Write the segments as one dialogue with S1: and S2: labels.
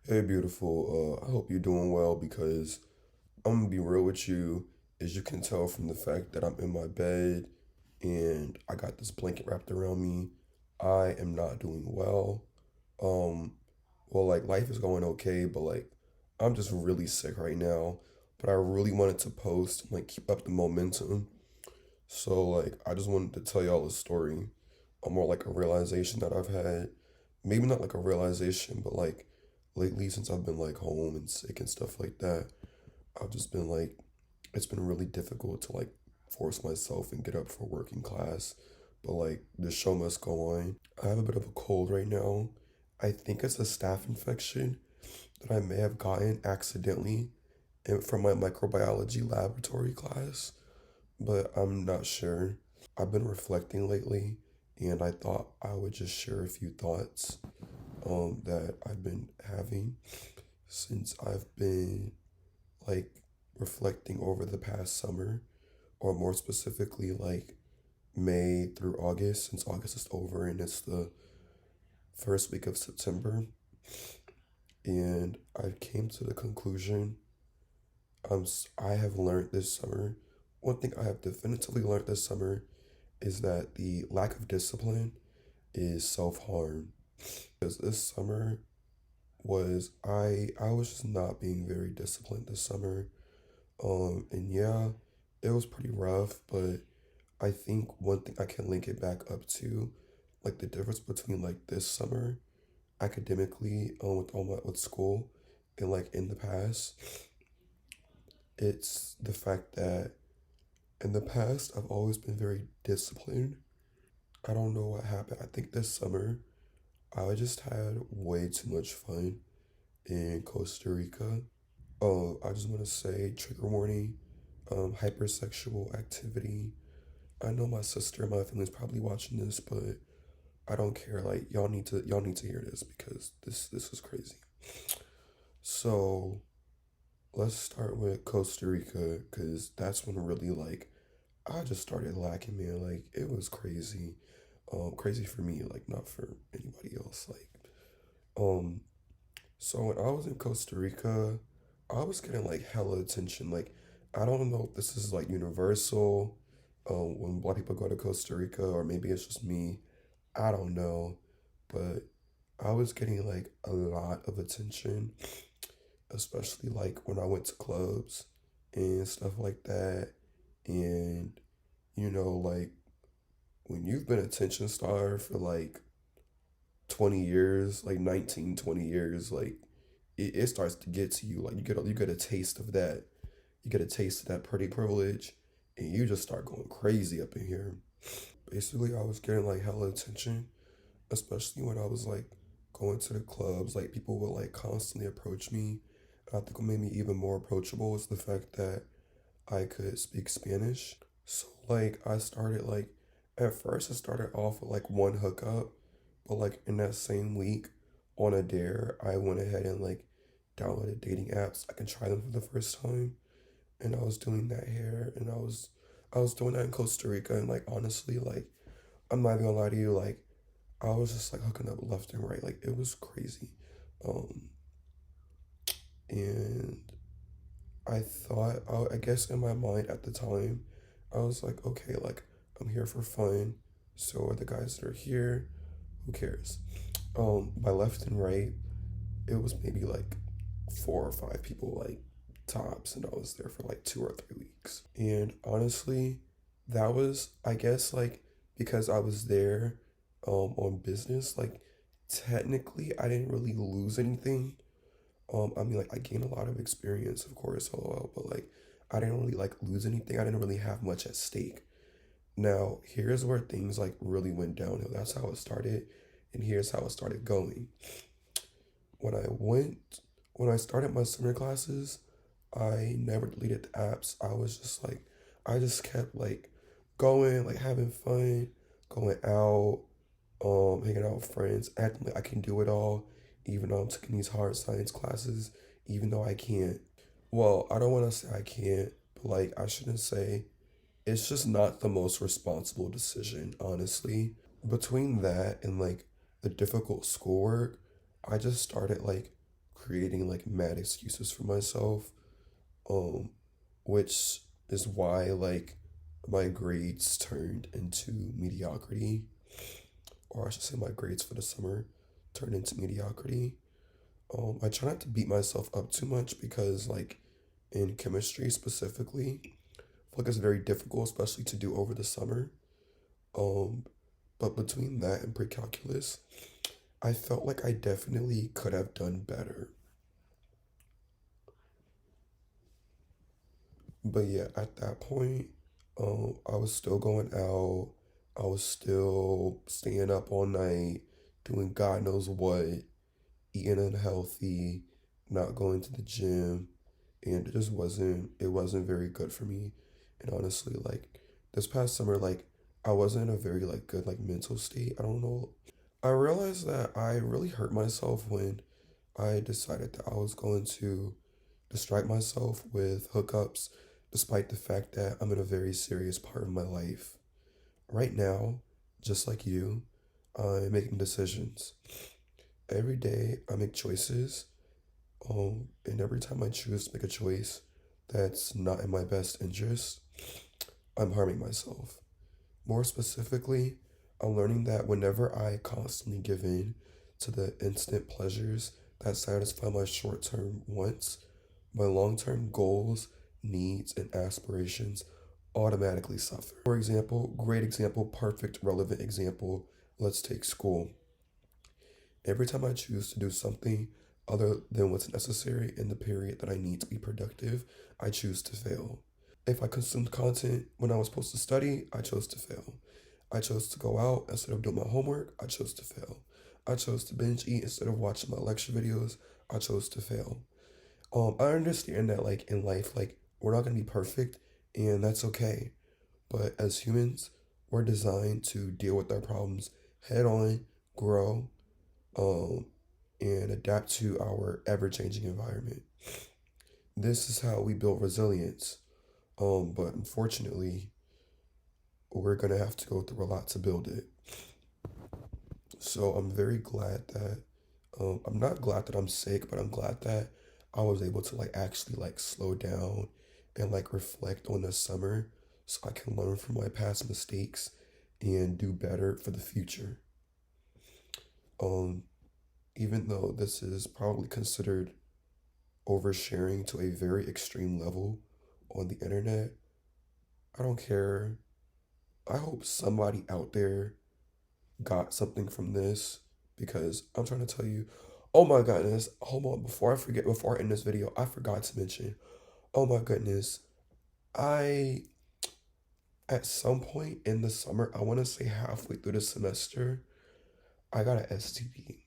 S1: Hey, beautiful. I hope you're doing well because I'm gonna be real with you. As you can tell from the fact that I'm in my bed and I got this blanket wrapped around me, I am not doing well. Um, well, like life is going okay, but like I'm just really sick right now. But I really wanted to post, and, like keep up the momentum. So like I just wanted to tell y'all a story, more like a realization that I've had. Maybe not like a realization, but like lately since I've been like home and sick and stuff like that, I've just been like it's been really difficult to like force myself and get up for working class. But like the show must go on. I have a bit of a cold right now. I think it's a staph infection that I may have gotten accidentally from my microbiology laboratory class, but I'm not sure. I've been reflecting lately, and I thought I would just share a few thoughts that I've been having since I've been like reflecting over the past summer, or more specifically, like May through August, since August is over and it's the first week of September. And I came to the conclusion I have learned this summer. One thing I have definitively learned this summer is that the lack of discipline is self harm. Because this summer I was just not being very disciplined this summer. And yeah, it was pretty rough, but I think one thing I can link it back up to, like the difference between like this summer academically, with all my with school and like in the past, it's the fact that in the past I've always been very disciplined. I don't know what happened. I think this summer I just had way too much fun in Costa Rica. Oh, I just want to say trigger warning, hypersexual activity. I know my sister and my family's probably watching this, but I don't care. Like y'all need to hear this because this is crazy. So let's start with Costa Rica because that's when really like I just started lacking, man. Like it was crazy, crazy for me, like not for anybody else. Um, so when I was in Costa Rica, I was getting like hella attention. Like, I don't know if this is like universal, when black people go to Costa Rica, or maybe it's just me. I don't know, but I was getting like a lot of attention, especially like when I went to clubs and stuff like that. And like when you've been attention star for like 20 years, like 19, 20 years, like it starts to get to you. Like you get a taste of that. You get a taste of that pretty privilege, and you just start going crazy up in here. Basically, I was getting like hella attention, especially when I was like going to the clubs. Like people would like constantly approach me. I think what made me even more approachable was the fact that I could speak Spanish. So like I started like at first I started off with like one hookup, but like in that same week on a dare, I went ahead and like downloaded dating apps. I can try them for the first time. And I was doing that here and I was doing that in Costa Rica, and like honestly, like I'm not even gonna lie to you, like I was just like hooking up left and right. Like it was crazy. Um and I guess in my mind at the time, I was like, okay, like I'm here for fun. So are the guys that are here. Who cares? My left and right, it was maybe like 4 or 5 people, like tops, and I was there for like 2 or 3 weeks. And honestly, that was, I guess, like because I was there, on business. Like technically, I didn't really lose anything. I mean, like I gained a lot of experience, of course, lol, but like I didn't really like lose anything. I didn't really have much at stake. Now, here's where things like really went downhill. That's how it started, and here's how it started going. When I went, when I started my summer classes, I never deleted the apps. I just kept like going, like having fun, going out, hanging out with friends, acting like I can do it all, even though I'm taking these hard science classes, even though I can't. Well, I don't want to say I can't, but like I shouldn't say it's just not the most responsible decision, honestly. Between that and like the difficult schoolwork, I just started like creating like mad excuses for myself, um, which is why like my grades turned into mediocrity, or I should say my grades for the summer turned into mediocrity. I try not to beat myself up too much because like in chemistry specifically, I feel like it's very difficult, especially to do over the summer. Um, but between that and pre-calculus, I felt like I definitely could have done better. But yeah, at that point, I was still going out. I was still staying up all night, doing God knows what, eating unhealthy, not going to the gym, and it wasn't very good for me. And honestly, like this past summer, like I wasn't in a very like good like mental state. I don't know. I realized that I really hurt myself when I decided that I was going to distract myself with hookups, despite the fact that I'm in a very serious part of my life. Right now, just like you, I'm making decisions. Every day I make choices, and every time I choose to make a choice that's not in my best interest, I'm harming myself. More specifically, I'm learning that whenever I constantly give in to the instant pleasures that satisfy my short term wants, my long term goals, needs, and aspirations automatically suffer. For example, great example, perfect, relevant example, let's take school. Every time I choose to do something other than what's necessary in the period that I need to be productive, I choose to fail. If I consumed content when I was supposed to study, I chose to fail. I chose to go out instead of doing my homework, I chose to fail. I chose to binge eat instead of watching my lecture videos, I chose to fail. I understand that like in life, like we're not gonna be perfect and that's okay. But as humans, we're designed to deal with our problems head on, grow, um, and adapt to our ever changing environment. This is how we build resilience. But unfortunately, we're gonna have to go through a lot to build it. So I'm very glad that I'm not glad that I'm sick, but I'm glad that I was able to like actually like slow down and like reflect on the summer so I can learn from my past mistakes and do better for the future. Um, Even though this is probably considered oversharing to a very extreme level on the internet, I don't care. I hope somebody out there got something from this because I'm trying to tell you, oh my goodness, hold on, before I forget, before I end this video, I forgot to mention, oh my goodness, I, at some point in the summer, I want to say halfway through the semester, I got an STD.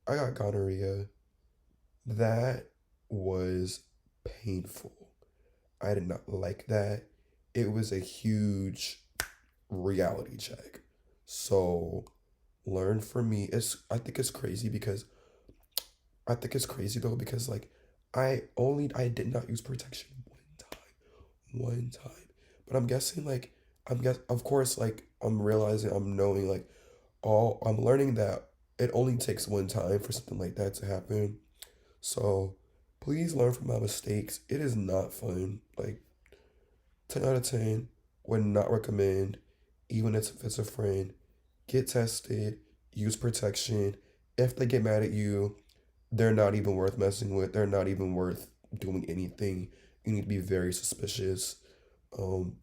S1: I got gonorrhea. That was painful. I did not like that. It was a huge reality check. So learn from me. I think it's crazy because I think it's crazy though because like I did not use protection one time. But I'm guessing like I'm guess of course like I'm realizing I'm knowing like all I'm learning that it only takes one time for something like that to happen. So please learn from my mistakes. It is not fun. Like 10 out of 10 would not recommend, even if it's a friend. Get tested, use protection. If they get mad at you, they're not even worth messing with. They're not even worth doing anything. You need to be very suspicious. Um,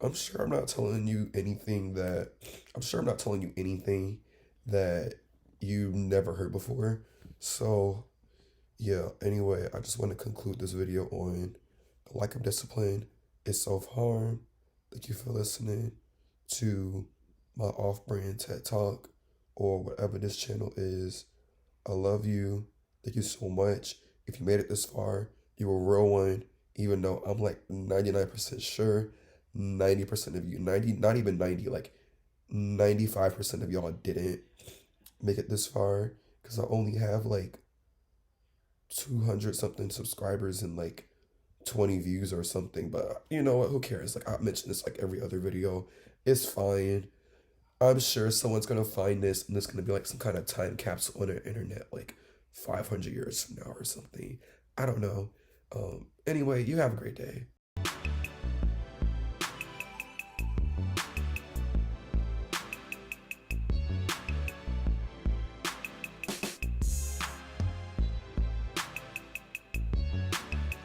S1: I'm sure I'm not telling you anything that I'm sure I'm not telling you anything that you never heard before. So yeah, anyway, I just want to conclude this video on the lack of discipline is self-harm. Thank you for listening to my off-brand TED Talk or whatever this channel is. I love you. Thank you so much. If you made it this far, you're a real one, even though I'm like 99% sure 90% of you, 90, not even 90, like 95% of y'all didn't make it this far because I only have like 200 something subscribers and like 20 views or something. But you know what? Who cares? Like, I mention this like every other video. It's fine. I'm sure someone's gonna find this and it's gonna be like some kind of time capsule on the internet. Like 500 years from now or something. I don't know. Anyway, you have a great day.